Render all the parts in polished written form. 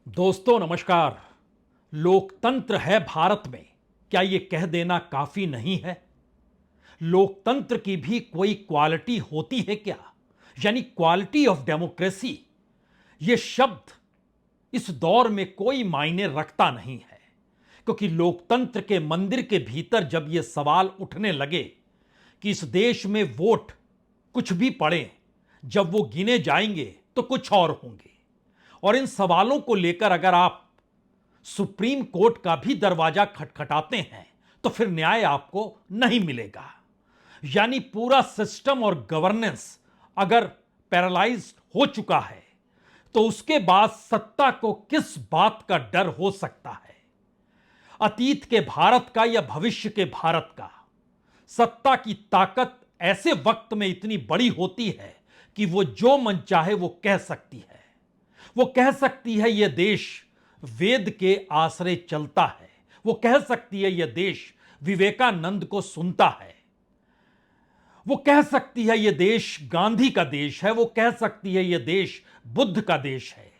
दोस्तों नमस्कार। लोकतंत्र है भारत में, क्या यह कह देना काफी नहीं है? लोकतंत्र की भी कोई क्वालिटी होती है क्या? यानी क्वालिटी ऑफ डेमोक्रेसी, यह शब्द इस दौर में कोई मायने रखता नहीं है। क्योंकि लोकतंत्र के मंदिर के भीतर जब यह सवाल उठने लगे कि इस देश में वोट कुछ भी पड़े, जब वो गिने जाएंगे तो कुछ और होंगे, और इन सवालों को लेकर अगर आप सुप्रीम कोर्ट का भी दरवाजा खटखटाते हैं तो फिर न्याय आपको नहीं मिलेगा। यानी पूरा सिस्टम और गवर्नेंस अगर पैरालाइज्ड हो चुका है तो उसके बाद सत्ता को किस बात का डर हो सकता है? अतीत के भारत का या भविष्य के भारत का? सत्ता की ताकत ऐसे वक्त में इतनी बड़ी होती है कि वो जो मन चाहे वो कह सकती है। वो कह सकती है यह देश वेद के आश्रय चलता है, वो कह सकती है यह देश विवेकानंद को सुनता है, वो कह सकती है यह देश गांधी का देश है, वो कह सकती है यह देश बुद्ध का देश है।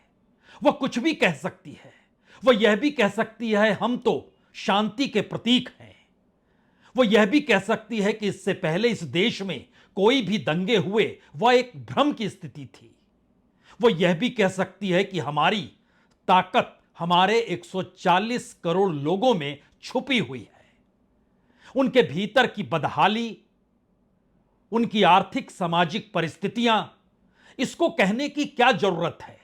वह कुछ भी कह सकती है। वह यह भी कह सकती है हम तो शांति के प्रतीक हैं। वो यह भी कह सकती है कि इससे पहले इस देश में कोई भी दंगे हुए वह एक भ्रम की स्थिति थी। वो यह भी कह सकती है कि हमारी ताकत हमारे 140 करोड़ लोगों में छुपी हुई है। उनके भीतर की बदहाली, उनकी आर्थिक सामाजिक परिस्थितियां, इसको कहने की क्या जरूरत है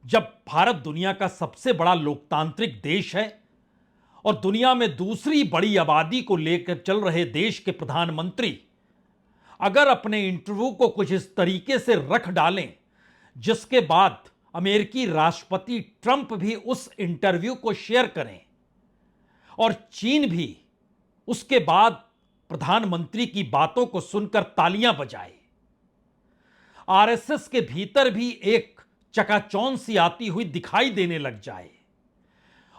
जब भारत दुनिया का सबसे बड़ा लोकतांत्रिक देश है और दुनिया में दूसरी बड़ी आबादी को लेकर चल रहे देश के प्रधानमंत्री अगर अपने इंटरव्यू को कुछ इस तरीके से रख डालें जिसके बाद अमेरिकी राष्ट्रपति ट्रंप भी उस इंटरव्यू को शेयर करें और चीन भी उसके बाद प्रधानमंत्री की बातों को सुनकर तालियां बजाए, आरएसएस के भीतर भी एक चकाचौंध सी आती हुई दिखाई देने लग जाए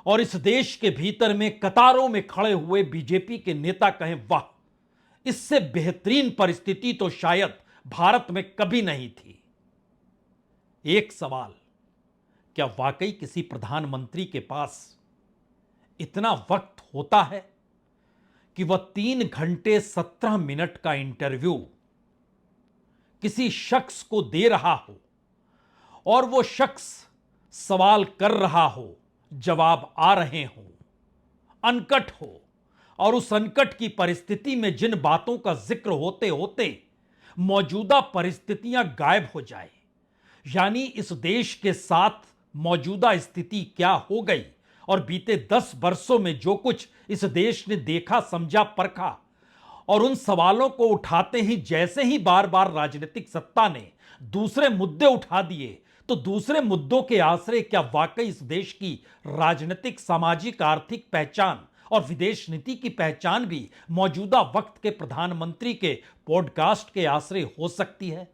और इस देश के भीतर में कतारों में खड़े हुए बीजेपी के नेता कहें वाह, इससे बेहतरीन परिस्थिति तो शायद भारत में कभी नहीं थी। एक सवाल, क्या वाकई किसी प्रधानमंत्री के पास इतना वक्त होता है कि वह 3 घंटे 17 मिनट का इंटरव्यू किसी शख्स को दे रहा हो और वो शख्स सवाल कर रहा हो, जवाब आ रहे हो, अनकट हो, और उस अनकट की परिस्थिति में जिन बातों का जिक्र होते होते मौजूदा परिस्थितियां गायब हो जाए? यानी इस देश के साथ मौजूदा स्थिति क्या हो गई और बीते 10 वर्षों में जो कुछ इस देश ने देखा, समझा, परखा, और उन सवालों को उठाते ही जैसे ही बार बार राजनीतिक सत्ता ने दूसरे मुद्दे उठा दिए तो दूसरे मुद्दों के आश्रय क्या वाकई इस देश की राजनीतिक, सामाजिक, आर्थिक पहचान और विदेश नीति की पहचान भी मौजूदा वक्त के प्रधानमंत्री के पॉडकास्ट के आश्रय हो सकती है?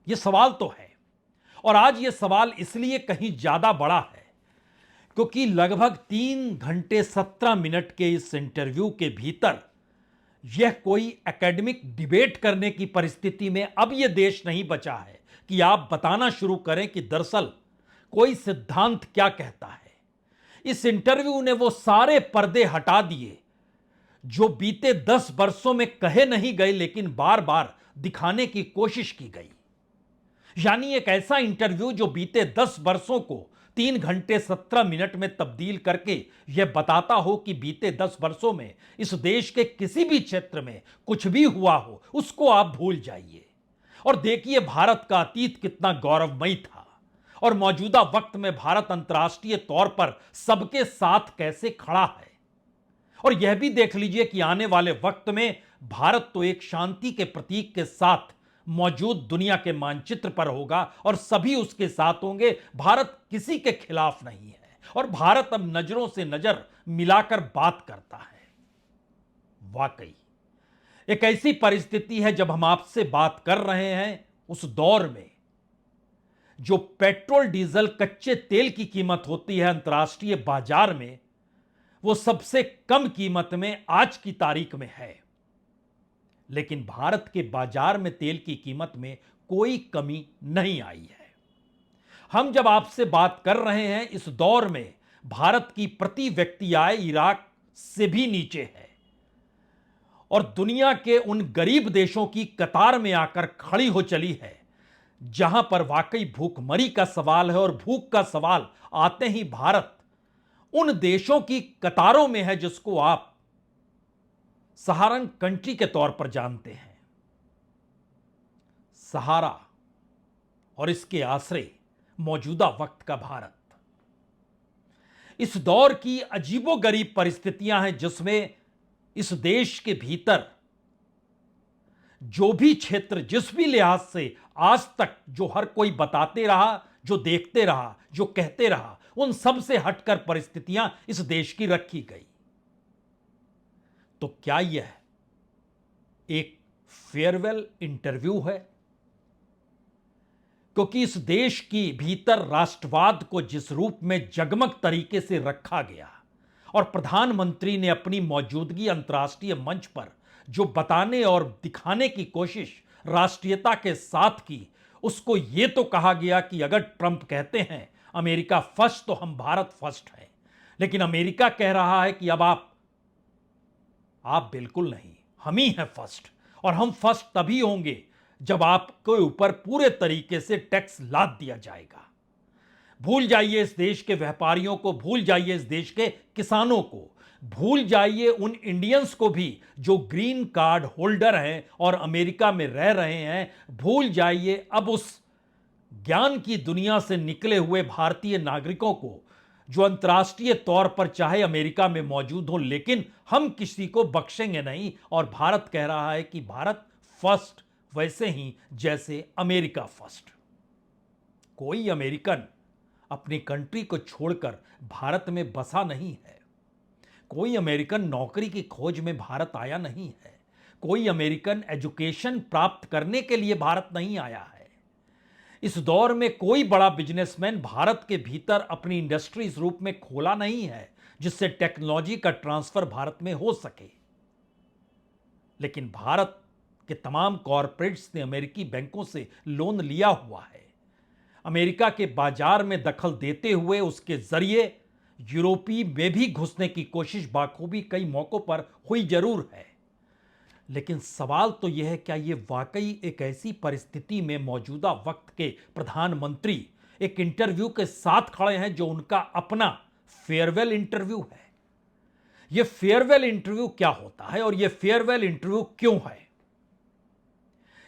यह सवाल तो है, और आज यह सवाल इसलिए कहीं ज्यादा बड़ा है क्योंकि लगभग 3 घंटे 17 मिनट के इस इंटरव्यू के भीतर यह कोई एकेडमिक डिबेट करने की परिस्थिति में अब यह देश नहीं बचा है कि आप बताना शुरू करें कि दरअसल कोई सिद्धांत क्या कहता है। इस इंटरव्यू ने वो सारे पर्दे हटा दिए जो बीते 10 वर्षों में कहे नहीं गए लेकिन बार बार दिखाने की कोशिश की गई। यानी एक ऐसा इंटरव्यू जो बीते 10 वर्षों को 3 घंटे 17 मिनट में तब्दील करके यह बताता हो कि बीते 10 वर्षों में इस देश के किसी भी क्षेत्र में कुछ भी हुआ हो उसको आप भूल जाइए और देखिए भारत का अतीत कितना गौरवमयी था और मौजूदा वक्त में भारत अंतर्राष्ट्रीय तौर पर सबके साथ कैसे खड़ा है। और यह भी देख लीजिए कि आने वाले वक्त में भारत तो एक शांति के प्रतीक के साथ मौजूद दुनिया के मानचित्र पर होगा और सभी उसके साथ होंगे। भारत किसी के खिलाफ नहीं है और भारत अब नजरों से नजर मिलाकर बात करता है। वाकई एक ऐसी परिस्थिति है जब हम आपसे बात कर रहे हैं उस दौर में जो पेट्रोल, डीजल, कच्चे तेल की कीमत होती है अंतर्राष्ट्रीय बाजार में, वो सबसे कम कीमत में आज की तारीख में है। लेकिन भारत के बाजार में तेल की कीमत में कोई कमी नहीं आई है। हम जब आपसे बात कर रहे हैं इस दौर में भारत की प्रति व्यक्ति आय इराक से भी नीचे है और दुनिया के उन गरीब देशों की कतार में आकर खड़ी हो चली है जहां पर वाकई भूखमरी का सवाल है। और भूख का सवाल आते ही भारत उन देशों की कतारों में है जिसको आप सहारन कंट्री के तौर पर जानते हैं। सहारा और इसके आश्रय मौजूदा वक्त का भारत इस दौर की अजीबोगरीब परिस्थितियां हैं जिसमें इस देश के भीतर जो भी क्षेत्र जिस भी लिहाज से आज तक जो हर कोई बताते रहा, जो देखते रहा, जो कहते रहा, उन सब से हटकर परिस्थितियां इस देश की रखी गई। तो क्या यह एक फेयरवेल इंटरव्यू है? क्योंकि इस देश की भीतर राष्ट्रवाद को जिस रूप में जगमग तरीके से रखा गया और प्रधानमंत्री ने अपनी मौजूदगी अंतर्राष्ट्रीय मंच पर जो बताने और दिखाने की कोशिश राष्ट्रीयता के साथ की, उसको यह तो कहा गया कि अगर ट्रंप कहते हैं अमेरिका फर्स्ट तो हम भारत फर्स्ट हैं, लेकिन अमेरिका कह रहा है कि अब आप बिल्कुल नहीं, हम ही हैं फर्स्ट और हम फर्स्ट तभी होंगे जब आपके ऊपर पूरे तरीके से टैक्स लाद दिया जाएगा। भूल जाइए इस देश के व्यापारियों को, भूल जाइए इस देश के किसानों को, भूल जाइए उन इंडियंस को भी जो ग्रीन कार्ड होल्डर हैं और अमेरिका में रह रहे हैं, भूल जाइए अब उस ज्ञान की दुनिया से निकले हुए भारतीय नागरिकों को जो अंतर्राष्ट्रीय तौर पर चाहे अमेरिका में मौजूद हो, लेकिन हम किसी को बख्शेंगे नहीं। और भारत कह रहा है कि भारत फर्स्ट, वैसे ही जैसे अमेरिका फर्स्ट। कोई अमेरिकन अपनी कंट्री को छोड़कर भारत में बसा नहीं है, कोई अमेरिकन नौकरी की खोज में भारत आया नहीं है, कोई अमेरिकन एजुकेशन प्राप्त करने के लिए भारत नहीं आया है। इस दौर में कोई बड़ा बिजनेसमैन भारत के भीतर अपनी इंडस्ट्री इस रूप में खोला नहीं है जिससे टेक्नोलॉजी का ट्रांसफर भारत में हो सके। लेकिन भारत के तमाम कॉरपोरेट्स ने अमेरिकी बैंकों से लोन लिया हुआ है, अमेरिका के बाजार में दखल देते हुए उसके जरिए यूरोपीय में भी घुसने की कोशिश बाखूबी कई मौकों पर हुई जरूर है। लेकिन सवाल तो यह है, क्या यह वाकई एक ऐसी परिस्थिति में मौजूदा वक्त के प्रधानमंत्री एक इंटरव्यू के साथ खड़े हैं जो उनका अपना फेयरवेल इंटरव्यू है? यह फेयरवेल इंटरव्यू क्या होता है और यह फेयरवेल इंटरव्यू क्यों है?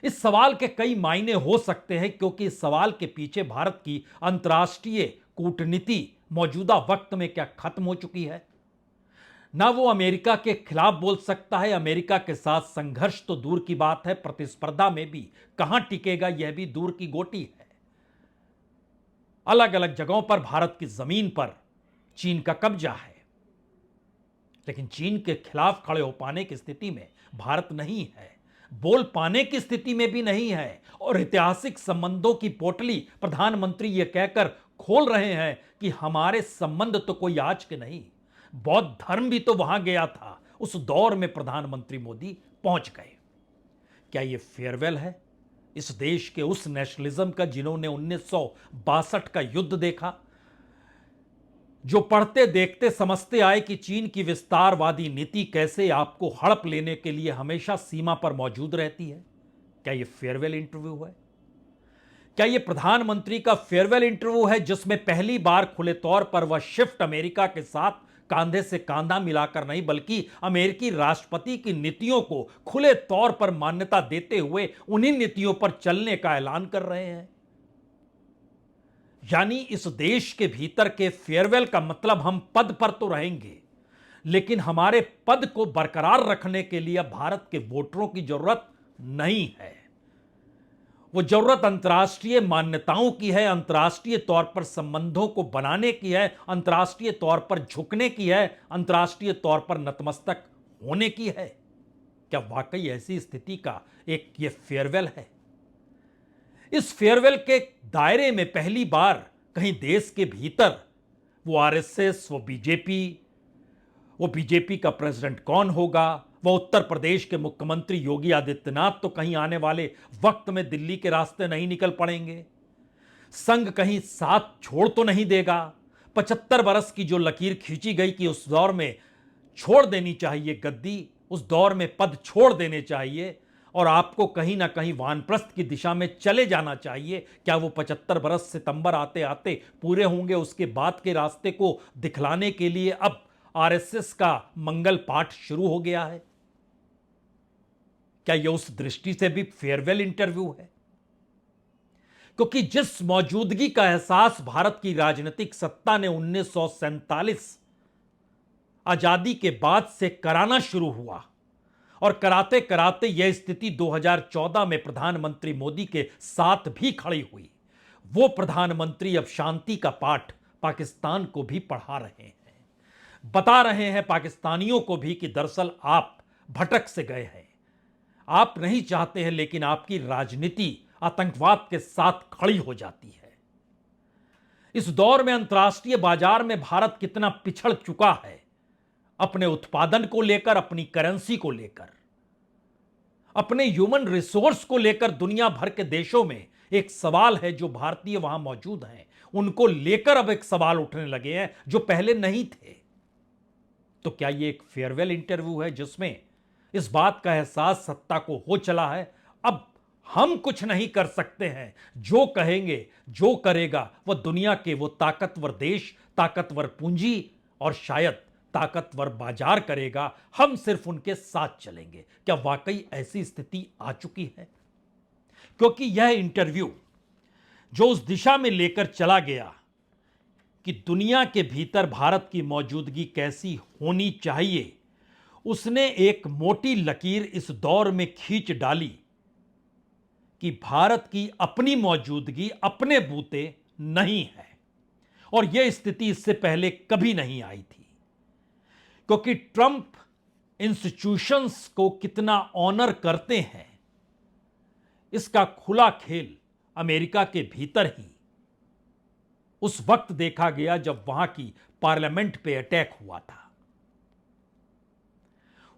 इस सवाल के कई मायने हो सकते हैं क्योंकि इस सवाल के पीछे भारत की अंतर्राष्ट्रीय कूटनीति मौजूदा वक्त में क्या खत्म हो चुकी है? ना वो अमेरिका के खिलाफ बोल सकता है, अमेरिका के साथ संघर्ष तो दूर की बात है, प्रतिस्पर्धा में भी कहां टिकेगा यह भी दूर की गोटी है। अलग अलग जगहों पर भारत की जमीन पर चीन का कब्जा है, लेकिन चीन के खिलाफ खड़े हो पाने की स्थिति में भारत नहीं है, बोल पाने की स्थिति में भी नहीं है। और ऐतिहासिक संबंधों की पोटली प्रधानमंत्री यह कहकर खोल रहे हैं कि हमारे संबंध तो कोई आज के नहीं, बौद्ध धर्म भी तो वहां गया था, उस दौर में प्रधानमंत्री मोदी पहुंच गए। क्या यह फेयरवेल है इस देश के उस नेशनलिज्म का जिन्होंने 1962 का युद्ध देखा, जो पढ़ते देखते समझते आए कि चीन की विस्तारवादी नीति कैसे आपको हड़प लेने के लिए हमेशा सीमा पर मौजूद रहती है? क्या यह फेयरवेल इंटरव्यू है? क्या यह प्रधानमंत्री का फेयरवेल इंटरव्यू है जिसमें पहली बार खुले तौर पर वह शिफ्ट अमेरिका के साथ कांधे से कांधा मिलाकर नहीं बल्कि अमेरिकी राष्ट्रपति की नीतियों को खुले तौर पर मान्यता देते हुए उन्हीं नीतियों पर चलने का ऐलान कर रहे हैं? यानी इस देश के भीतर के फेयरवेल का मतलब हम पद पर तो रहेंगे, लेकिन हमारे पद को बरकरार रखने के लिए भारत के वोटरों की जरूरत नहीं है। वो जरूरत अंतर्राष्ट्रीय मान्यताओं की है, अंतर्राष्ट्रीय तौर पर संबंधों को बनाने की है, अंतर्राष्ट्रीय तौर पर झुकने की है, अंतर्राष्ट्रीय तौर पर नतमस्तक होने की है। क्या वाकई ऐसी स्थिति का एक ये फेयरवेल है? इस फेयरवेल के दायरे में पहली बार कहीं देश के भीतर वो आरएसएस, वो बीजेपी का प्रेसिडेंट कौन होगा, वो उत्तर प्रदेश के मुख्यमंत्री योगी आदित्यनाथ तो कहीं आने वाले वक्त में दिल्ली के रास्ते नहीं निकल पड़ेंगे। संघ कहीं साथ छोड़ तो नहीं देगा। 75 बरस की जो लकीर खींची गई कि उस दौर में छोड़ देनी चाहिए गद्दी, उस दौर में पद छोड़ देने चाहिए और आपको कहीं ना कहीं वानप्रस्थ की दिशा में चले जाना चाहिए, क्या वो 75 बरस सितंबर आते आते पूरे होंगे? उसके बाद के रास्ते को दिखलाने के लिए अब आरएसएस का मंगल पाठ शुरू हो गया है। क्या यह उस दृष्टि से भी फेयरवेल इंटरव्यू है? क्योंकि जिस मौजूदगी का एहसास भारत की राजनीतिक सत्ता ने 1947 आजादी के बाद से कराना शुरू हुआ और कराते कराते यह स्थिति 2014 में प्रधानमंत्री मोदी के साथ भी खड़ी हुई, वो प्रधानमंत्री अब शांति का पाठ पाकिस्तान को भी पढ़ा रहे हैं, बता रहे हैं पाकिस्तानियों को भी कि दरअसल आप भटक से गए हैं, आप नहीं चाहते हैं, लेकिन आपकी राजनीति आतंकवाद के साथ खड़ी हो जाती है। इस दौर में अंतर्राष्ट्रीय बाजार में भारत कितना पिछड़ चुका है अपने उत्पादन को लेकर, अपनी करेंसी को लेकर, अपने ह्यूमन रिसोर्स को लेकर। दुनिया भर के देशों में एक सवाल है, जो भारतीय वहां मौजूद हैं उनको लेकर अब एक सवाल उठने लगे हैं जो पहले नहीं थे। तो क्या यह एक फेयरवेल इंटरव्यू है जिसमें इस बात का एहसास सत्ता को हो चला है, अब हम कुछ नहीं कर सकते हैं, जो कहेंगे जो करेगा वह दुनिया के वो ताकतवर देश, ताकतवर पूंजी और शायद ताकतवर बाजार करेगा, हम सिर्फ उनके साथ चलेंगे? क्या वाकई ऐसी स्थिति आ चुकी है? क्योंकि यह इंटरव्यू जो उस दिशा में लेकर चला गया कि दुनिया के भीतर भारत की मौजूदगी कैसी होनी चाहिए, उसने एक मोटी लकीर इस दौर में खींच डाली कि भारत की अपनी मौजूदगी अपने बूते नहीं है। और यह स्थिति इससे पहले कभी नहीं आई थी, क्योंकि ट्रंप इंस्टीट्यूशंस को कितना ऑनर करते हैं इसका खुला खेल अमेरिका के भीतर ही उस वक्त देखा गया जब वहां की पार्लियामेंट पे अटैक हुआ था।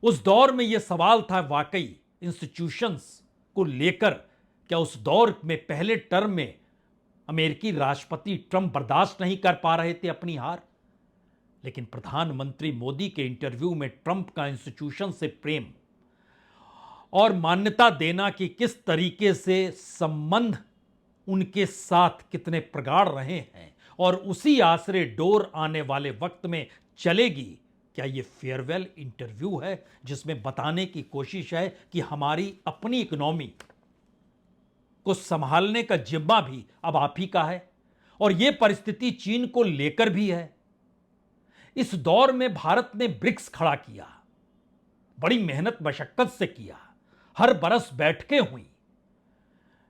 उस दौर में यह सवाल था वाकई इंस्टीट्यूशंस को लेकर, क्या उस दौर में पहले टर्म में अमेरिकी राष्ट्रपति ट्रंप बर्दाश्त नहीं कर पा रहे थे अपनी हार? लेकिन प्रधानमंत्री मोदी के इंटरव्यू में ट्रंप का इंस्टीट्यूशन से प्रेम और मान्यता देना कि किस तरीके से संबंध उनके साथ कितने प्रगाढ़ रहे हैं और उसी आसरे डोर आने वाले वक्त में चलेगी, क्या यह फेयरवेल इंटरव्यू है जिसमें बताने की कोशिश है कि हमारी अपनी इकोनॉमी को संभालने का जिम्मा भी अब आप ही का है? और यह परिस्थिति चीन को लेकर भी है। इस दौर में भारत ने ब्रिक्स खड़ा किया, बड़ी मेहनत मशक्कत से किया, हर बरस बैठकें हुई,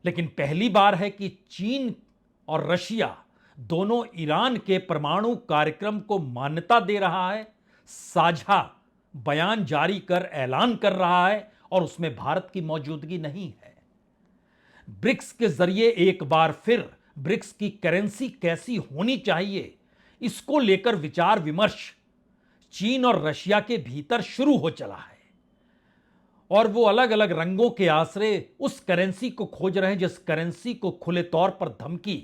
लेकिन पहली बार है कि चीन और रशिया दोनों ईरान के परमाणु कार्यक्रम को मान्यता दे रहा है, साझा बयान जारी कर ऐलान कर रहा है और उसमें भारत की मौजूदगी नहीं है। ब्रिक्स के जरिए एक बार फिर ब्रिक्स की करेंसी कैसी होनी चाहिए, इसको लेकर विचार विमर्श चीन और रशिया के भीतर शुरू हो चला है और वो अलग अलग रंगों के आसरे उस करेंसी को खोज रहे हैं जिस करेंसी को खुले तौर पर धमकी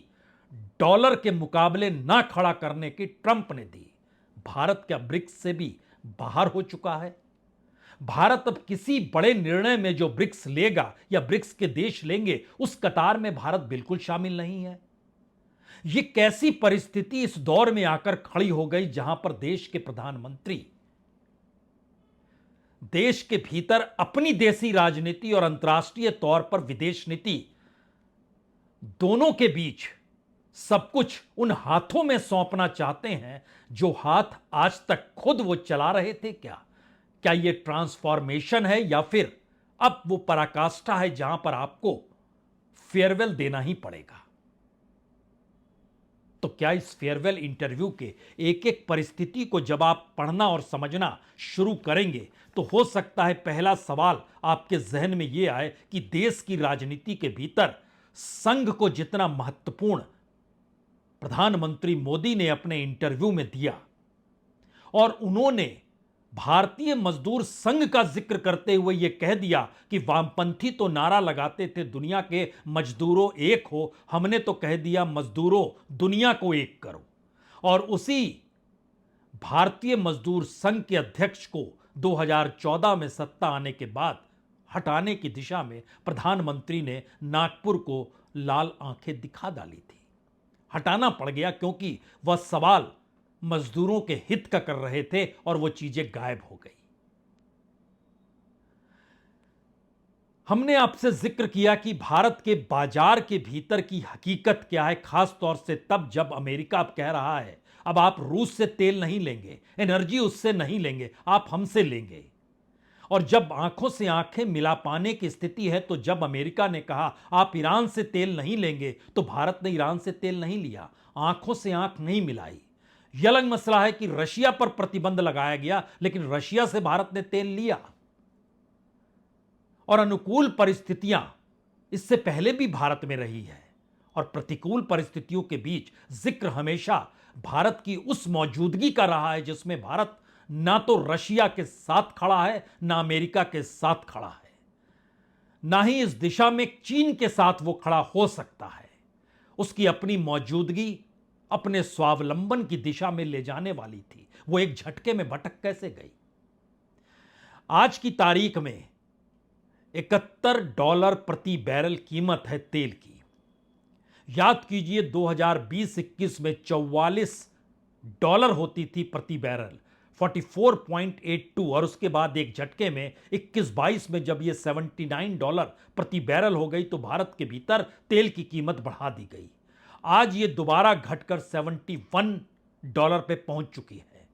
डॉलर के मुकाबले ना खड़ा करने की ट्रंप ने दी। भारत क्या ब्रिक्स से भी बाहर हो चुका है? भारत अब किसी बड़े निर्णय में जो ब्रिक्स लेगा या ब्रिक्स के देश लेंगे, उस कतार में भारत बिल्कुल शामिल नहीं है। यह कैसी परिस्थिति इस दौर में आकर खड़ी हो गई जहां पर देश के प्रधानमंत्री देश के भीतर अपनी देशी राजनीति और अंतर्राष्ट्रीय तौर पर विदेश नीति दोनों के बीच सब कुछ उन हाथों में सौंपना चाहते हैं जो हाथ आज तक खुद वो चला रहे थे? क्या यह ट्रांसफॉर्मेशन है या फिर अब वो पराकाष्ठा है जहां पर आपको फेयरवेल देना ही पड़ेगा? तो क्या इस फेयरवेल इंटरव्यू के एक एक परिस्थिति को जब आप पढ़ना और समझना शुरू करेंगे तो हो सकता है पहला सवाल आपके जहन में यह आए कि देश की राजनीति के भीतर संघ को जितना महत्वपूर्ण प्रधानमंत्री मोदी ने अपने इंटरव्यू में दिया और उन्होंने भारतीय मजदूर संघ का जिक्र करते हुए यह कह दिया कि वामपंथी तो नारा लगाते थे दुनिया के मजदूरों एक हो, हमने तो कह दिया मजदूरों दुनिया को एक करो। और उसी भारतीय मजदूर संघ के अध्यक्ष को 2014 में सत्ता आने के बाद हटाने की दिशा में प्रधानमंत्री ने नागपुर को लाल आंखें दिखा डाली थी। हटाना पड़ गया क्योंकि वह सवाल मजदूरों के हित का कर रहे थे और वो चीजें गायब हो गई। हमने आपसे जिक्र किया कि भारत के बाजार के भीतर की हकीकत क्या है, खास तौर से तब जब अमेरिका अब कह रहा है अब आप रूस से तेल नहीं लेंगे, एनर्जी उससे नहीं लेंगे, आप हमसे लेंगे। और जब आंखों से आंखें मिला पाने की स्थिति है, तो जब अमेरिका ने कहा आप ईरान से तेल नहीं लेंगे, तो भारत ने ईरान से तेल नहीं लिया, आंखों से आंख नहीं मिलाई। यह अलग मसला है कि रशिया पर प्रतिबंध लगाया गया, लेकिन रशिया से भारत ने तेल लिया। और अनुकूल परिस्थितियां इससे पहले भी भारत में रही है, और प्रतिकूल परिस्थितियों के बीच जिक्र हमेशा भारत की उस मौजूदगी का रहा है जिसमें भारत ना तो रशिया के साथ खड़ा है, ना अमेरिका के साथ खड़ा है, ना ही इस दिशा में चीन के साथ वो खड़ा हो सकता है। उसकी अपनी मौजूदगी अपने स्वावलंबन की दिशा में ले जाने वाली थी, वो एक झटके में भटक कैसे गई। आज की तारीख में $71 प्रति बैरल कीमत है तेल की। याद कीजिए 2020-21 में $44 होती थी प्रति बैरल, 44.82, और उसके बाद एक झटके में 21-22 में जब यह $79 प्रति बैरल हो गई तो भारत के भीतर तेल की कीमत बढ़ा दी गई। आज ये दोबारा घटकर $71 पे पहुंच चुकी है।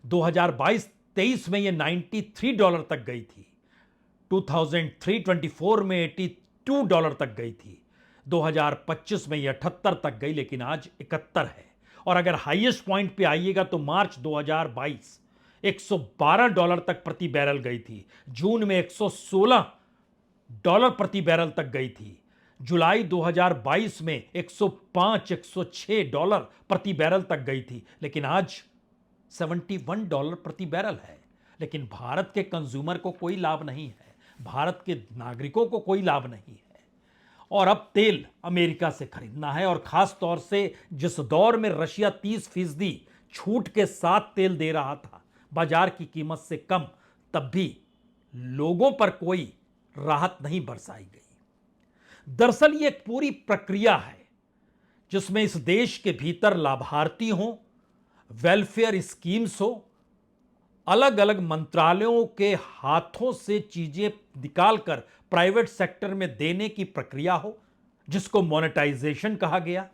2022-23 में ये $93 तक गई थी, 2023-24 में $82 तक गई थी, 2025 में ये 78 तक गई, लेकिन आज 71 है। और अगर हाईएस्ट पॉइंट पे आइएगा तो मार्च 2022 $112 तक प्रति बैरल गई थी, जून में $116 प्रति बैरल तक गई थी, जुलाई 2022 में $105-106 प्रति बैरल तक गई थी, लेकिन आज $71 प्रति बैरल है। लेकिन भारत के कंज्यूमर को कोई लाभ नहीं है, भारत के नागरिकों को कोई लाभ नहीं है। और अब तेल अमेरिका से खरीदना है, और खास तौर से जिस दौर में रशिया 30% छूट के साथ तेल दे रहा था बाजार की कीमत से कम, तब भी लोगों पर कोई राहत नहीं बरसाई गई। दरअसल ये एक पूरी प्रक्रिया है जिसमें इस देश के भीतर लाभार्थी हो, वेलफेयर स्कीम्स हो, अलग अलग मंत्रालयों के हाथों से चीजें निकालकर प्राइवेट सेक्टर में देने की प्रक्रिया हो, जिसको मोनेटाइजेशन कहा गया।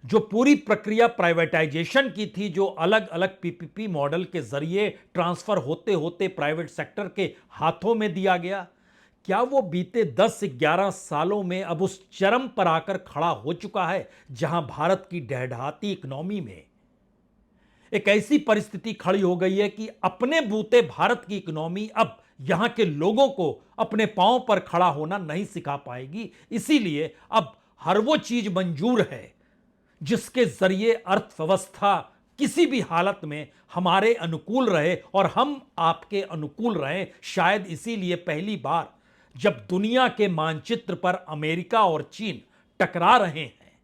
जो पूरी प्रक्रिया प्राइवेटाइजेशन की थी, जो अलग अलग पीपीपी मॉडल के जरिए ट्रांसफर होते होते प्राइवेट सेक्टर के हाथों में दिया गया, क्या वो बीते 10-11 सालों में अब उस चरम पर आकर खड़ा हो चुका है जहां भारत की ढहढहाती इकोनॉमी में एक ऐसी परिस्थिति खड़ी हो गई है कि अपने बूते भारत की इकोनॉमी अब यहां के लोगों को अपने पांव पर खड़ा होना नहीं सिखा पाएगी। इसीलिए अब हर वो चीज मंजूर है जिसके जरिए अर्थव्यवस्था किसी भी हालत में हमारे अनुकूल रहे और हम आपके अनुकूल रहें। शायद इसीलिए पहली बार जब दुनिया के मानचित्र पर अमेरिका और चीन टकरा रहे हैं,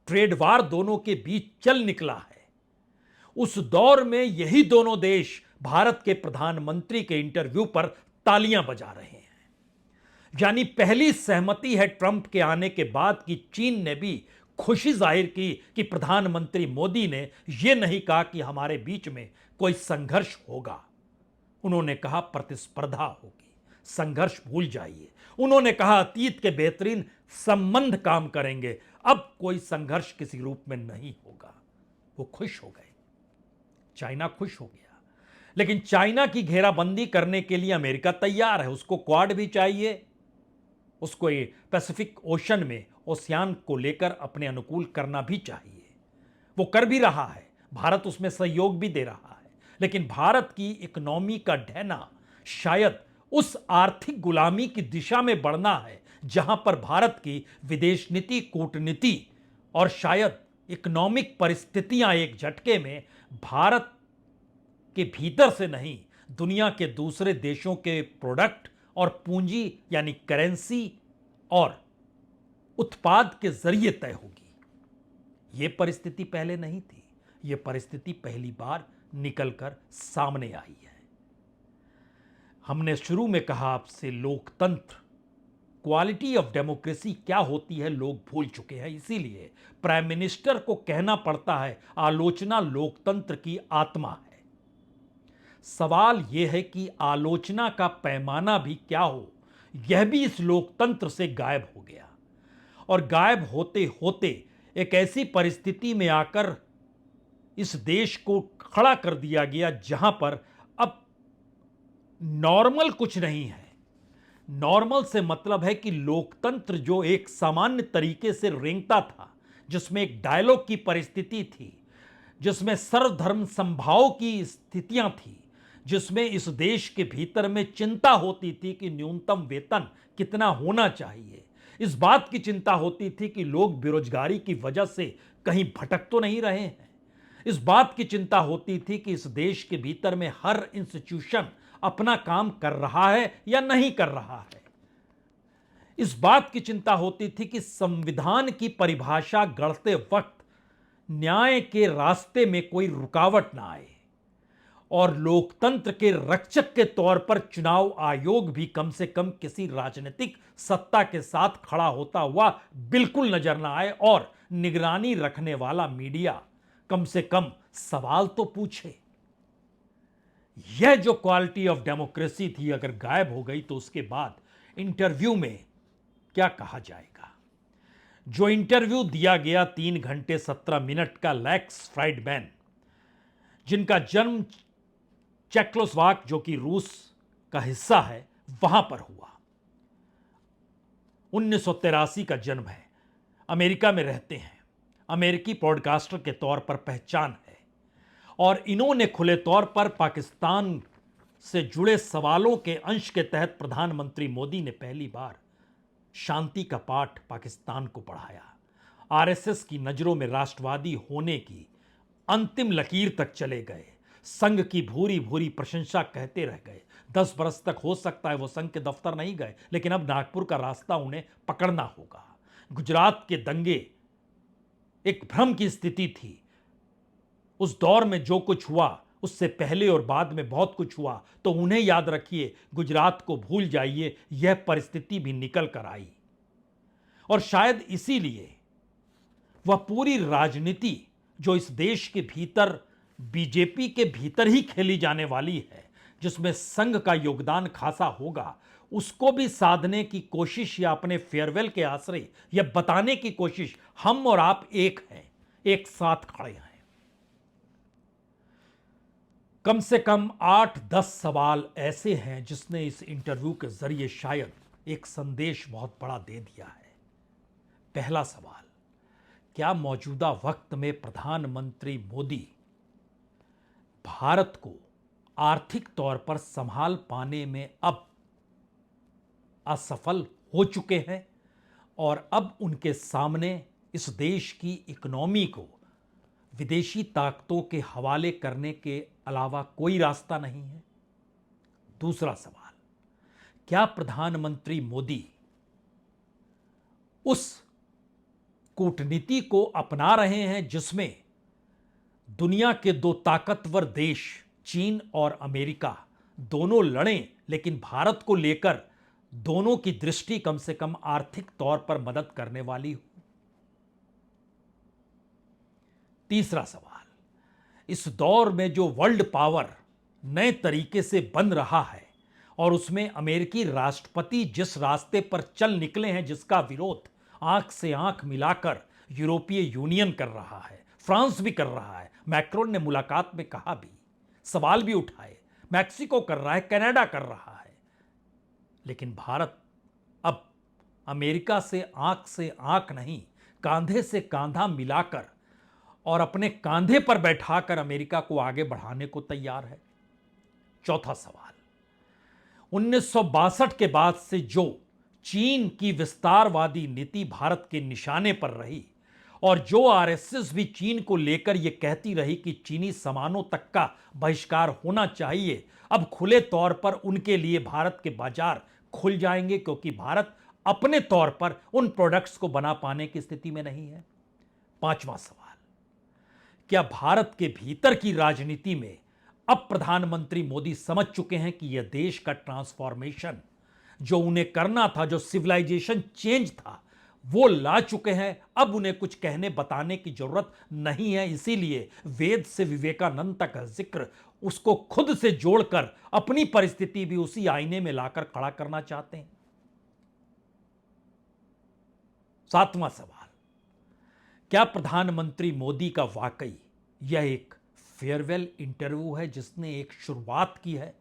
ट्रेड वार दोनों के बीच चल निकला है, उस दौर में यही दोनों देश भारत के प्रधानमंत्री के इंटरव्यू पर तालियां बजा रहे हैं। यानी पहली सहमति है ट्रंप के आने के बाद कि चीन ने भी खुशी जाहिर की कि प्रधानमंत्री मोदी ने यह नहीं कहा कि हमारे बीच में कोई संघर्ष होगा, उन्होंने कहा प्रतिस्पर्धा होगी, संघर्ष भूल जाइए। उन्होंने कहा अतीत के बेहतरीन संबंध काम करेंगे, अब कोई संघर्ष किसी रूप में नहीं होगा। वो खुश हो गए, चाइना खुश हो गया। लेकिन चाइना की घेराबंदी करने के लिए अमेरिका तैयार है, उसको क्वाड भी चाहिए, उसको ये पैसिफिक ओशन में ओशियान को लेकर अपने अनुकूल करना भी चाहिए। वो कर भी रहा है, भारत उसमें सहयोग भी दे रहा है। लेकिन भारत की इकोनॉमी का ढहना शायद उस आर्थिक गुलामी की दिशा में बढ़ना है जहां पर भारत की विदेश नीति, कूटनीति और शायद इकोनॉमिक परिस्थितियां एक झटके में भारत के भीतर से नहीं, दुनिया के दूसरे देशों के प्रोडक्ट और पूंजी यानी करेंसी और उत्पाद के जरिए तय होगी। यह परिस्थिति पहले नहीं थी। यह परिस्थिति पहली बार निकलकर सामने आई है। हमने शुरू में कहा आपसे, लोकतंत्र, क्वालिटी ऑफ डेमोक्रेसी क्या होती है लोग भूल चुके हैं। इसीलिए प्राइम मिनिस्टर को कहना पड़ता है, आलोचना लोकतंत्र की आत्मा है। सवाल यह है कि आलोचना का पैमाना भी क्या हो, यह भी इस लोकतंत्र से गायब हो गया। और गायब होते होते एक ऐसी परिस्थिति में आकर इस देश को खड़ा कर दिया गया जहां पर अब नॉर्मल कुछ नहीं है। नॉर्मल से मतलब है कि लोकतंत्र जो एक सामान्य तरीके से रेंगता था, जिसमें एक डायलॉग की परिस्थिति थी, जिसमें सर्वधर्म समभाव की स्थितियां थी, जिसमें इस देश के भीतर में चिंता होती थी कि न्यूनतम वेतन कितना होना चाहिए, इस बात की चिंता होती थी कि लोग बेरोजगारी की वजह से कहीं भटक तो नहीं रहे हैं, इस बात की चिंता होती थी कि इस देश के भीतर में हर इंस्टीट्यूशन अपना काम कर रहा है या नहीं कर रहा है, इस बात की चिंता होती थी कि संविधान की परिभाषा गढ़ते वक्त न्याय के रास्ते में कोई रुकावट ना आए और लोकतंत्र के रक्षक के तौर पर चुनाव आयोग भी कम से कम किसी राजनीतिक सत्ता के साथ खड़ा होता हुआ बिल्कुल नजर ना आए और निगरानी रखने वाला मीडिया कम से कम सवाल तो पूछे। यह जो क्वालिटी ऑफ डेमोक्रेसी थी अगर गायब हो गई तो उसके बाद इंटरव्यू में क्या कहा जाएगा। जो इंटरव्यू दिया गया 3 घंटे 17 मिनट का लैक्स फ्राइडमैन, जिनका जन्म चेकोस्लोवाक जो कि रूस का हिस्सा है वहां पर हुआ, 1983 का जन्म है, अमेरिका में रहते हैं, अमेरिकी पॉडकास्टर के तौर पर पहचान है और इन्होंने खुले तौर पर पाकिस्तान से जुड़े सवालों के अंश के तहत प्रधानमंत्री मोदी ने पहली बार शांति का पाठ पाकिस्तान को पढ़ाया। आरएसएस की नजरों में राष्ट्रवादी होने की अंतिम लकीर तक चले गए, संघ की भूरी भूरी प्रशंसा कहते रह गए। 10 बरस तक हो सकता है वो संघ के दफ्तर नहीं गए, लेकिन अब नागपुर का रास्ता उन्हें पकड़ना होगा। गुजरात के दंगे एक भ्रम की स्थिति थी, उस दौर में जो कुछ हुआ उससे पहले और बाद में बहुत कुछ हुआ, तो उन्हें याद रखिए, गुजरात को भूल जाइए। यह परिस्थिति भी निकल कर आई और शायद इसीलिए वह पूरी राजनीति जो इस देश के भीतर बीजेपी के भीतर ही खेली जाने वाली है, जिसमें संघ का योगदान खासा होगा, उसको भी साधने की कोशिश या अपने फेयरवेल के आश्रय या बताने की कोशिश, हम और आप एक हैं, एक साथ खड़े हैं। कम से कम 8-10 सवाल ऐसे हैं जिसने इस इंटरव्यू के जरिए शायद एक संदेश बहुत बड़ा दे दिया है। पहला सवाल, क्या मौजूदा वक्त में प्रधानमंत्री मोदी भारत को आर्थिक तौर पर संभाल पाने में अब असफल हो चुके हैं और अब उनके सामने इस देश की इकोनॉमी को विदेशी ताकतों के हवाले करने के अलावा कोई रास्ता नहीं है? दूसरा सवाल, क्या प्रधानमंत्री मोदी उस कूटनीति को अपना रहे हैं जिसमें दुनिया के 2 ताकतवर देश चीन और अमेरिका दोनों लड़ें, लेकिन भारत को लेकर दोनों की दृष्टि कम से कम आर्थिक तौर पर मदद करने वाली हो? तीसरा सवाल, इस दौर में जो वर्ल्ड पावर नए तरीके से बन रहा है और उसमें अमेरिकी राष्ट्रपति जिस रास्ते पर चल निकले हैं, जिसका विरोध आंख से आंख मिलाकर यूरोपीय यूनियन कर रहा है, फ्रांस भी कर रहा है, मैक्रोन ने मुलाकात में कहा भी, सवाल भी उठाए, मैक्सिको कर रहा है, कनाडा कर रहा है, लेकिन भारत अब अमेरिका से आंख नहीं, कांधे से कांधा मिलाकर और अपने कांधे पर बैठाकर अमेरिका को आगे बढ़ाने को तैयार है। चौथा सवाल, 1962 के बाद से जो चीन की विस्तारवादी नीति भारत के निशाने पर रही और जो आरएसएस भी चीन को लेकर यह कहती रही कि चीनी सामानों तक का बहिष्कार होना चाहिए, अब खुले तौर पर उनके लिए भारत के बाजार खुल जाएंगे, क्योंकि भारत अपने तौर पर उन प्रोडक्ट्स को बना पाने की स्थिति में नहीं है। पांचवां सवाल, क्या भारत के भीतर की राजनीति में अब प्रधानमंत्री मोदी समझ चुके हैं कि यह देश का ट्रांसफॉर्मेशन जो उन्हें करना था, जो सिविलाइजेशन चेंज था, वो ला चुके हैं। अब उन्हें कुछ कहने बताने की जरूरत नहीं है। इसीलिए वेद से विवेकानंद तक का जिक्र उसको खुद से जोड़कर अपनी परिस्थिति भी उसी आईने में लाकर खड़ा करना चाहते हैं। सातवां सवाल, क्या प्रधानमंत्री मोदी का वाकई यह एक फेयरवेल इंटरव्यू है जिसने एक शुरुआत की है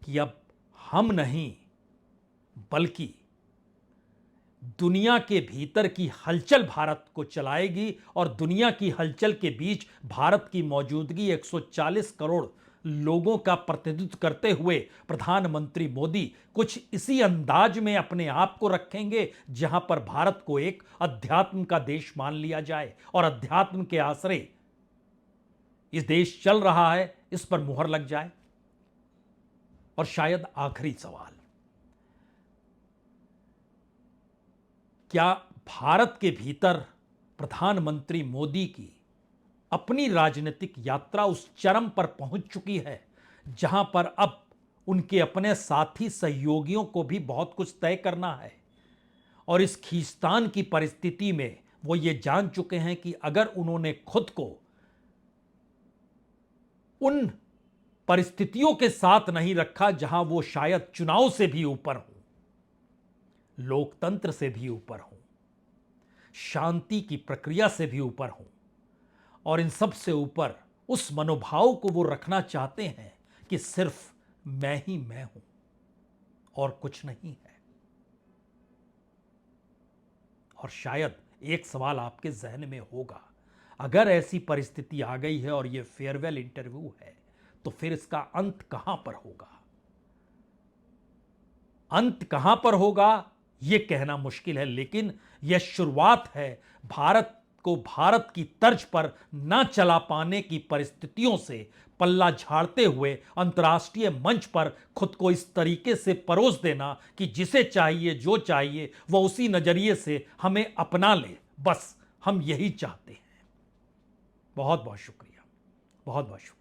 कि अब हम नहीं बल्कि दुनिया के भीतर की हलचल भारत को चलाएगी, और दुनिया की हलचल के बीच भारत की मौजूदगी 140 करोड़ लोगों का प्रतिनिधित्व करते हुए प्रधानमंत्री मोदी कुछ इसी अंदाज में अपने आप को रखेंगे जहां पर भारत को एक अध्यात्म का देश मान लिया जाए और अध्यात्म के आश्रय इस देश चल रहा है, इस पर मुहर लग जाए। और शायद आखिरी सवाल, क्या भारत के भीतर प्रधानमंत्री मोदी की अपनी राजनीतिक यात्रा उस चरम पर पहुंच चुकी है जहां पर अब उनके अपने साथी सहयोगियों को भी बहुत कुछ तय करना है, और इस खींचतान की परिस्थिति में वो ये जान चुके हैं कि अगर उन्होंने खुद को उन परिस्थितियों के साथ नहीं रखा जहां वो शायद चुनाव से भी ऊपर हो, लोकतंत्र से भी ऊपर हो, शांति की प्रक्रिया से भी ऊपर हो, और इन सब से ऊपर उस मनोभाव को वो रखना चाहते हैं कि सिर्फ मैं ही मैं हूं और कुछ नहीं है। और शायद एक सवाल आपके जहन में होगा, अगर ऐसी परिस्थिति आ गई है और यह फेयरवेल इंटरव्यू है तो फिर इसका अंत कहां पर होगा? अंत कहां पर होगा यह कहना मुश्किल है, लेकिन यह शुरुआत है भारत को भारत की तर्ज पर ना चला पाने की परिस्थितियों से पल्ला झाड़ते हुए अंतर्राष्ट्रीय मंच पर खुद को इस तरीके से परोस देना कि जिसे चाहिए जो चाहिए वह उसी नजरिए से हमें अपना ले। बस हम यही चाहते हैं। बहुत बहुत शुक्रिया, बहुत बहुत शुक्रिया।